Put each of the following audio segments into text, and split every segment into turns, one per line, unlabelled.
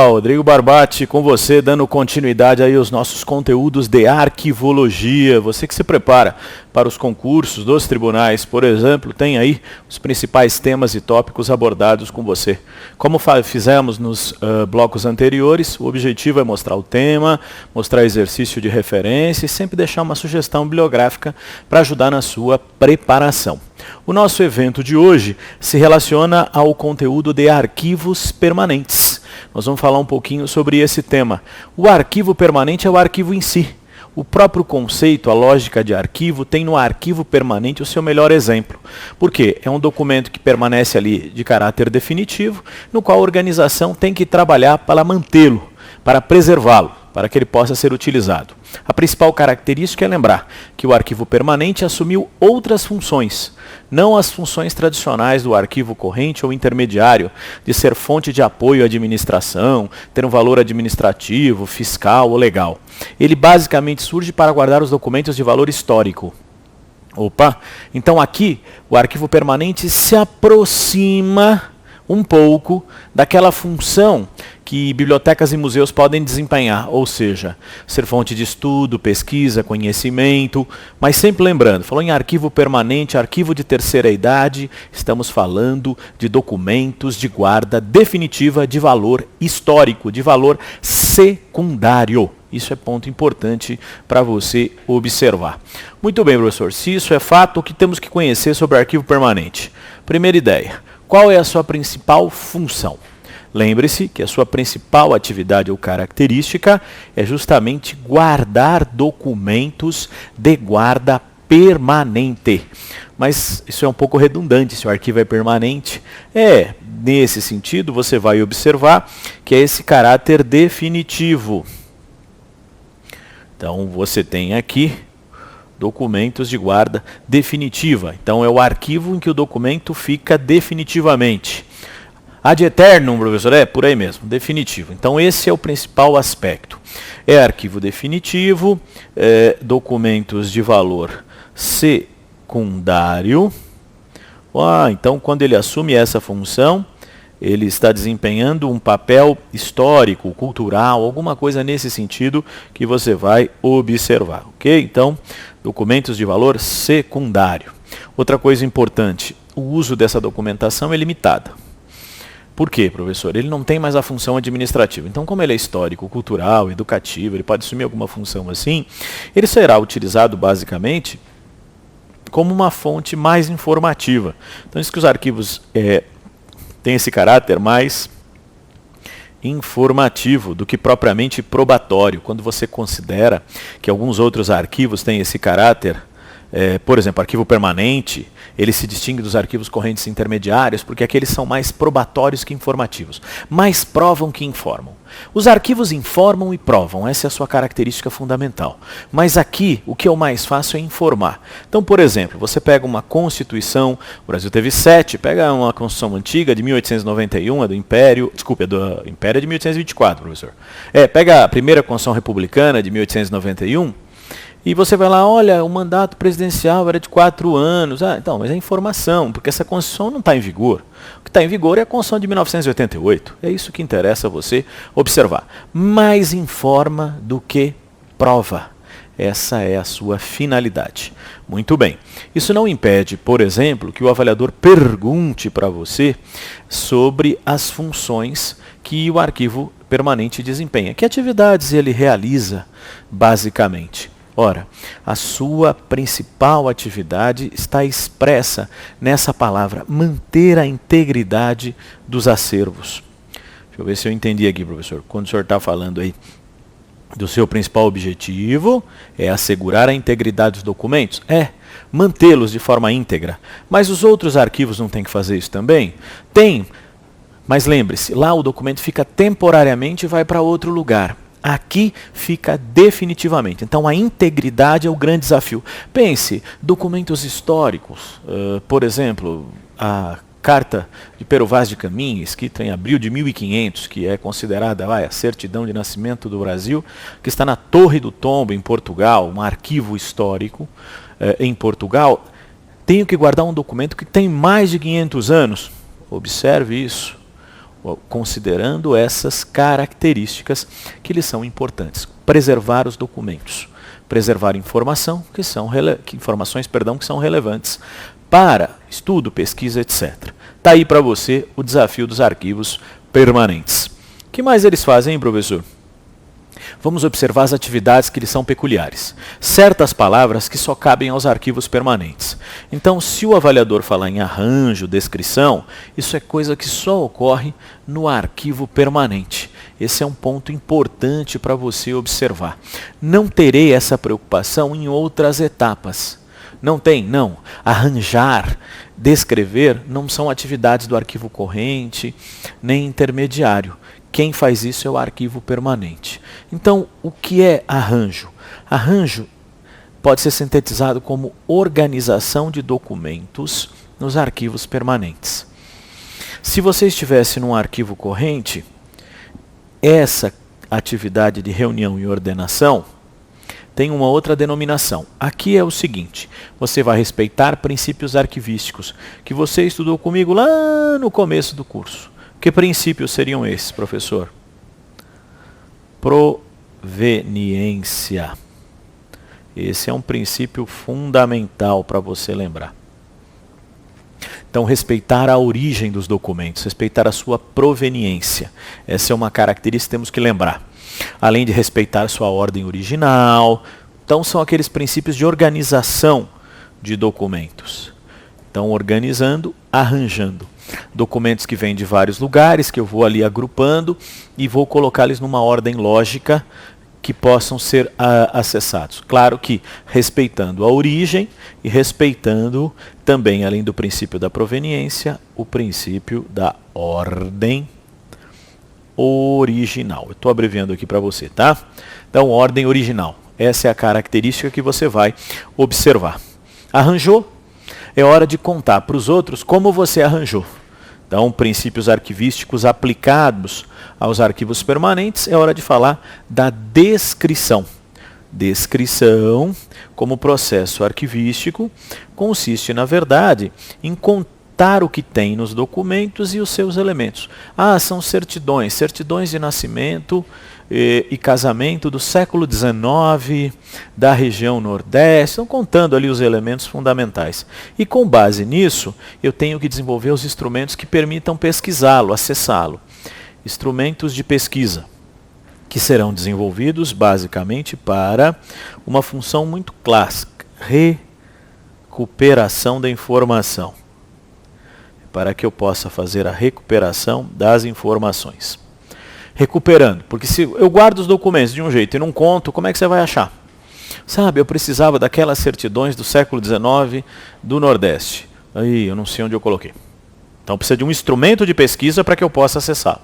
pessoal, Rodrigo Barbati com você, dando continuidade aí aos nossos conteúdos de arquivologia. Você que se prepara para os concursos dos tribunais, por exemplo, tem aí os principais temas e tópicos abordados com você. Como fizemos nos blocos anteriores, o objetivo é mostrar o tema, mostrar exercício de referência e sempre deixar uma sugestão bibliográfica para ajudar na sua preparação. O nosso evento de hoje se relaciona ao conteúdo de arquivos permanentes. Nós vamos falar um pouquinho sobre esse tema. O arquivo permanente é o arquivo em si. O próprio conceito, a lógica de arquivo, tem no arquivo permanente o seu melhor exemplo. Por quê? É um documento que permanece ali de caráter definitivo, no qual a organização tem que trabalhar para mantê-lo, para preservá-lo, para que ele possa ser utilizado. A principal característica é lembrar que o arquivo permanente assumiu outras funções, não as funções tradicionais do arquivo corrente ou intermediário, de ser fonte de apoio à administração, ter um valor administrativo, fiscal ou legal. Ele basicamente surge para guardar os documentos de valor histórico. Então aqui o arquivo permanente se aproxima um pouco daquela função que bibliotecas e museus podem desempenhar, ou seja, ser fonte de estudo, pesquisa, conhecimento, mas sempre lembrando, falou em arquivo permanente, arquivo de terceira idade, estamos falando de documentos de guarda definitiva de valor histórico, de valor secundário. Isso é ponto importante para você observar. Muito bem, professor, se isso é fato, o que temos que conhecer sobre arquivo permanente? Primeira ideia. Qual é a sua principal função? Lembre-se que a sua principal atividade ou característica é justamente guardar documentos de guarda permanente. Mas isso é um pouco redundante, se o arquivo é permanente. Nesse sentido, você vai observar que é esse caráter definitivo. Então, você tem aqui documentos de guarda definitiva. Então é o arquivo em que o documento fica definitivamente. Ad eternum, professor, por aí mesmo, definitivo. Então esse é o principal aspecto. É arquivo definitivo, documentos de valor secundário. Então quando ele assume essa função, ele está desempenhando um papel histórico, cultural, alguma coisa nesse sentido que você vai observar, ok? Então, documentos de valor secundário. Outra coisa importante, o uso dessa documentação é limitada. Por quê, professor? Ele não tem mais a função administrativa. Então, como ele é histórico, cultural, educativo, ele pode assumir alguma função assim, ele será utilizado basicamente como uma fonte mais informativa. Então, isso que os arquivos tem esse caráter mais informativo do que propriamente probatório. Quando você considera que alguns outros arquivos têm esse caráter, por exemplo, arquivo permanente, ele se distingue dos arquivos correntes intermediários porque aqueles são mais probatórios que informativos, mais provam que informam. Os arquivos informam e provam, essa é a sua característica fundamental. Mas aqui, o que é o mais fácil é informar. Então, por exemplo, você pega uma Constituição, o Brasil teve 7, pega uma Constituição antiga de 1891, é do Império, desculpa, é do Império de 1824, professor. Pega a primeira Constituição Republicana de 1891, e você vai lá, olha, o mandato presidencial era de 4 anos. Então, mas é informação, porque essa Constituição não está em vigor. O que está em vigor é a Constituição de 1988. É isso que interessa você observar. Mais informa do que prova. Essa é a sua finalidade. Muito bem. Isso não impede, por exemplo, que o avaliador pergunte para você sobre as funções que o arquivo permanente desempenha. Que atividades ele realiza, basicamente? Ora, a sua principal atividade está expressa nessa palavra, manter a integridade dos acervos. Deixa eu ver se eu entendi aqui, professor. Quando o senhor está falando aí do seu principal objetivo, é assegurar a integridade dos documentos? Mantê-los de forma íntegra. Mas os outros arquivos não têm que fazer isso também? Tem, mas lembre-se, lá o documento fica temporariamente e vai para outro lugar. Aqui fica definitivamente. Então a integridade é o grande desafio. Pense, documentos históricos, por exemplo, a Carta de Pero Vaz de Caminha, escrita em abril de 1500, que é considerada a certidão de nascimento do Brasil, que está na Torre do Tombo, em Portugal, um arquivo histórico em Portugal. Tenho que guardar um documento que tem mais de 500 anos. Observe isso. considerando essas características que lhes são importantes. Preservar os documentos, preservar informações que são relevantes para estudo, pesquisa, etc. Está aí para você o desafio dos arquivos permanentes. O que mais eles fazem, hein, professor? Vamos observar as atividades que lhes são peculiares. Certas palavras que só cabem aos arquivos permanentes. Então, se o avaliador falar em arranjo, descrição, isso é coisa que só ocorre no arquivo permanente. Esse é um ponto importante para você observar. Não terei essa preocupação em outras etapas. Não tem, não. Arranjar, descrever, não são atividades do arquivo corrente, nem intermediário. Quem faz isso é o arquivo permanente. Então, o que é arranjo? Arranjo pode ser sintetizado como organização de documentos nos arquivos permanentes. Se você estivesse num arquivo corrente, essa atividade de reunião e ordenação tem uma outra denominação. Aqui é o seguinte: você vai respeitar princípios arquivísticos que você estudou comigo lá no começo do curso. Que princípios seriam esses, professor? Proveniência. Esse é um princípio fundamental para você lembrar. Então, respeitar a origem dos documentos, respeitar a sua proveniência. Essa é uma característica que temos que lembrar. Além de respeitar sua ordem original. Então, são aqueles princípios de organização de documentos. Então, organizando, arranjando. Documentos que vêm de vários lugares, que eu vou ali agrupando e vou colocá-los numa ordem lógica que possam ser acessados. Claro que respeitando a origem e respeitando também, além do princípio da proveniência, o princípio da ordem original. Eu estou abreviando aqui para você, tá? Então, ordem original. Essa é a característica que você vai observar. Arranjou? É hora de contar para os outros como você arranjou. Então, princípios arquivísticos aplicados aos arquivos permanentes, é hora de falar da descrição. Descrição, como processo arquivístico, consiste, na verdade, em contar o que tem nos documentos e os seus elementos. Ah, são certidões, certidões de nascimento e casamento do século XIX, da região Nordeste, estão contando ali os elementos fundamentais. E com base nisso, eu tenho que desenvolver os instrumentos que permitam pesquisá-lo, acessá-lo. Instrumentos de pesquisa, que serão desenvolvidos basicamente para uma função muito clássica, recuperação da informação. Para que eu possa fazer a recuperação das informações. Recuperando, porque se eu guardo os documentos de um jeito e não conto, como é que você vai achar? Sabe, eu precisava daquelas certidões do século XIX do Nordeste. Aí, eu não sei onde eu coloquei. Então precisa de um instrumento de pesquisa para que eu possa acessá-lo.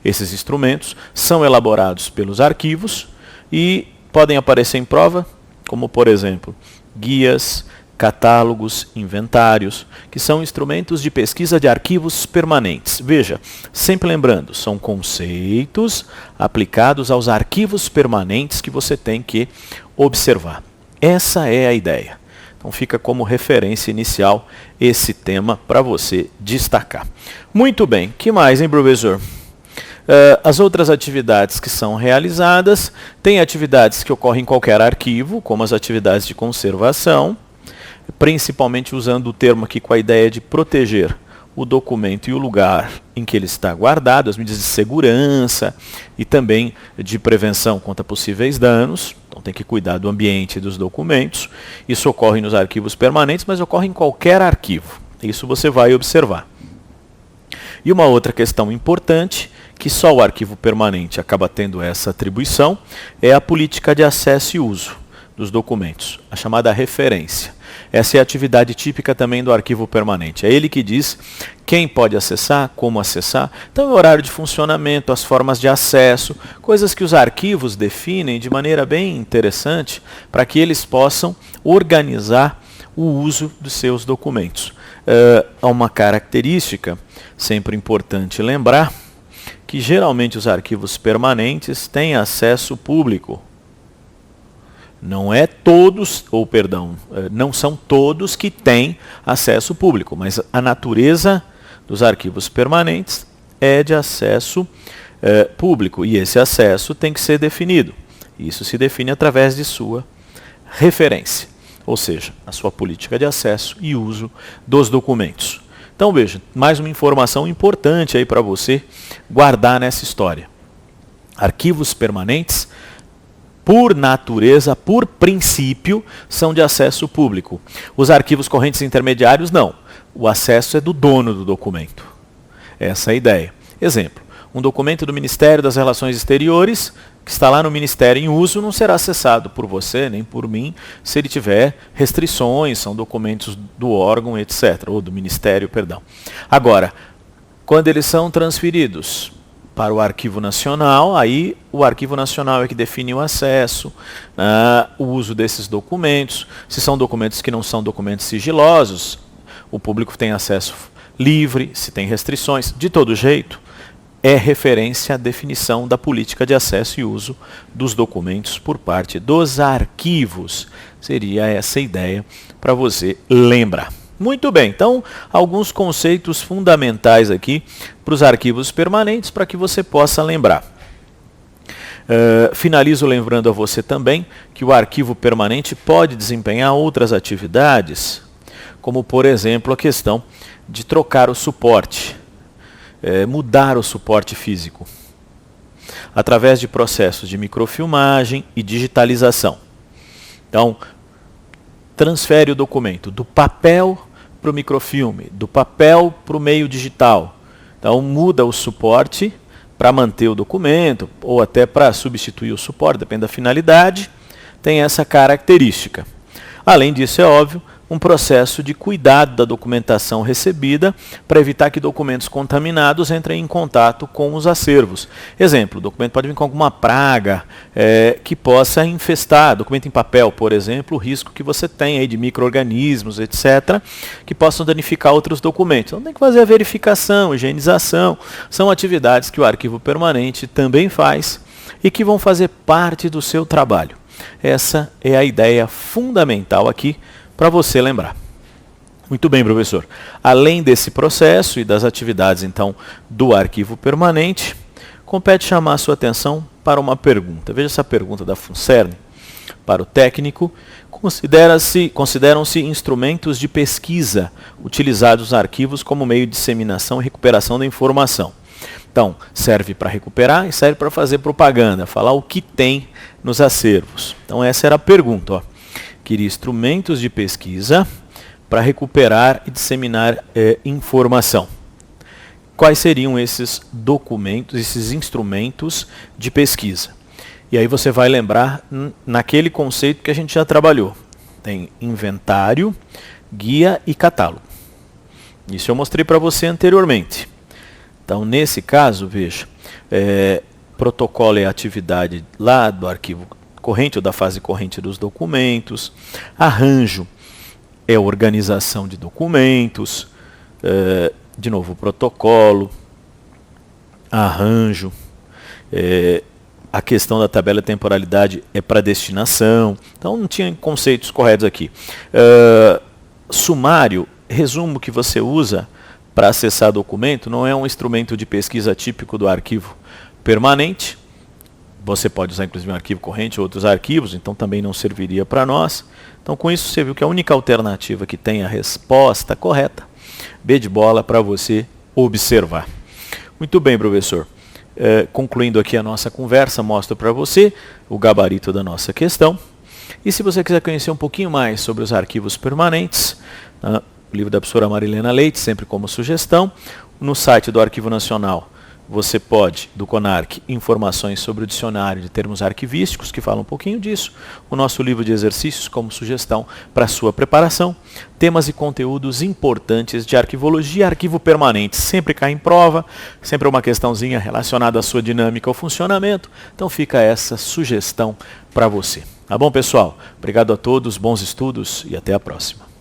Esses instrumentos são elaborados pelos arquivos e podem aparecer em prova, como por exemplo, guias, catálogos, inventários, que são instrumentos de pesquisa de arquivos permanentes. Veja, sempre lembrando, são conceitos aplicados aos arquivos permanentes que você tem que observar. Essa é a ideia. Então fica como referência inicial esse tema para você destacar. Muito bem, que mais, hein, professor? As outras atividades que são realizadas, tem atividades que ocorrem em qualquer arquivo, como as atividades de conservação, principalmente usando o termo aqui com a ideia de proteger o documento e o lugar em que ele está guardado, as medidas de segurança e também de prevenção contra possíveis danos. Então tem que cuidar do ambiente e dos documentos. Isso ocorre nos arquivos permanentes, mas ocorre em qualquer arquivo. Isso você vai observar. E uma outra questão importante, que só o arquivo permanente acaba tendo essa atribuição, é a política de acesso e uso dos documentos, a chamada referência. Essa é a atividade típica também do arquivo permanente. É ele que diz quem pode acessar, como acessar. Então, o horário de funcionamento, as formas de acesso, coisas que os arquivos definem de maneira bem interessante para que eles possam organizar o uso dos seus documentos. Há uma característica, sempre importante lembrar, que geralmente os arquivos permanentes têm acesso público. Não é todos, ou perdão, não são todos que têm acesso público, mas a natureza dos arquivos permanentes é de acesso público, e esse acesso tem que ser definido. Isso se define através de sua referência, ou seja, a sua política de acesso e uso dos documentos. Então veja, mais uma informação importante aí para você guardar nessa história. Arquivos permanentes, por natureza, por princípio, são de acesso público. Os arquivos correntes intermediários, não. O acesso é do dono do documento. Essa é a ideia. Exemplo, um documento do Ministério das Relações Exteriores, que está lá no Ministério em uso, não será acessado por você, nem por mim, se ele tiver restrições, são documentos do órgão, etc., ou do Ministério, perdão. Agora, quando eles são transferidos para o Arquivo Nacional, aí o Arquivo Nacional é que define o acesso, o uso desses documentos. Se são documentos que não são documentos sigilosos, o público tem acesso livre, se tem restrições. De todo jeito, é referência à definição da política de acesso e uso dos documentos por parte dos arquivos. Seria essa a ideia para você lembrar. Muito bem, então alguns conceitos fundamentais aqui para os arquivos permanentes para que você possa lembrar. Finalizo lembrando a você também que o arquivo permanente pode desempenhar outras atividades, como por exemplo a questão de trocar o suporte, mudar o suporte físico, através de processos de microfilmagem e digitalização. Então, transfere o documento do papel para o microfilme, do papel para o meio digital. Então muda o suporte para manter o documento ou até para substituir o suporte, depende da finalidade, tem essa característica. Além disso, é óbvio, um processo de cuidado da documentação recebida para evitar que documentos contaminados entrem em contato com os acervos. Exemplo, o documento pode vir com alguma praga que possa infestar, documento em papel, por exemplo, o risco que você tem aí de micro-organismos, etc., que possam danificar outros documentos. Então tem que fazer a verificação, higienização, são atividades que o arquivo permanente também faz e que vão fazer parte do seu trabalho. Essa é a ideia fundamental aqui para você lembrar. Muito bem, professor. Além desse processo e das atividades, então, do arquivo permanente, compete chamar a sua atenção para uma pergunta. Veja essa pergunta da FUNCERN. Para o técnico, consideram-se instrumentos de pesquisa utilizados nos arquivos como meio de disseminação e recuperação da informação. Então, serve para recuperar e serve para fazer propaganda, falar o que tem nos acervos. Então, essa era a pergunta, ó. Queria instrumentos de pesquisa para recuperar e disseminar informação. Quais seriam esses documentos, esses instrumentos de pesquisa? E aí você vai lembrar naquele conceito que a gente já trabalhou. Tem inventário, guia e catálogo. Isso eu mostrei para você anteriormente. Então, nesse caso, veja, protocolo é a atividade lá do arquivo corrente ou da fase corrente dos documentos. Arranjo é a organização de documentos. De novo, protocolo, arranjo. A questão da tabela de temporalidade é para destinação. Então, não tinha conceitos corretos aqui. Sumário, resumo que você usa para acessar documento, não é um instrumento de pesquisa típico do arquivo permanente. Você pode usar inclusive um arquivo corrente ou outros arquivos, então também não serviria para nós. Então com isso você viu que a única alternativa que tem a resposta correta, B de bola para você observar. Muito bem, professor. Concluindo aqui a nossa conversa, mostro para você o gabarito da nossa questão. E se você quiser conhecer um pouquinho mais sobre os arquivos permanentes, o livro da professora Marilena Leite, sempre como sugestão, no site do Arquivo Nacional, você pode, do CONARC, informações sobre o dicionário de termos arquivísticos, que fala um pouquinho disso, o nosso livro de exercícios como sugestão para sua preparação, temas e conteúdos importantes de arquivologia, arquivo permanente, sempre cai em prova, sempre uma questãozinha relacionada à sua dinâmica ou funcionamento, então fica essa sugestão para você. Tá bom, pessoal? Obrigado a todos, bons estudos e até a próxima.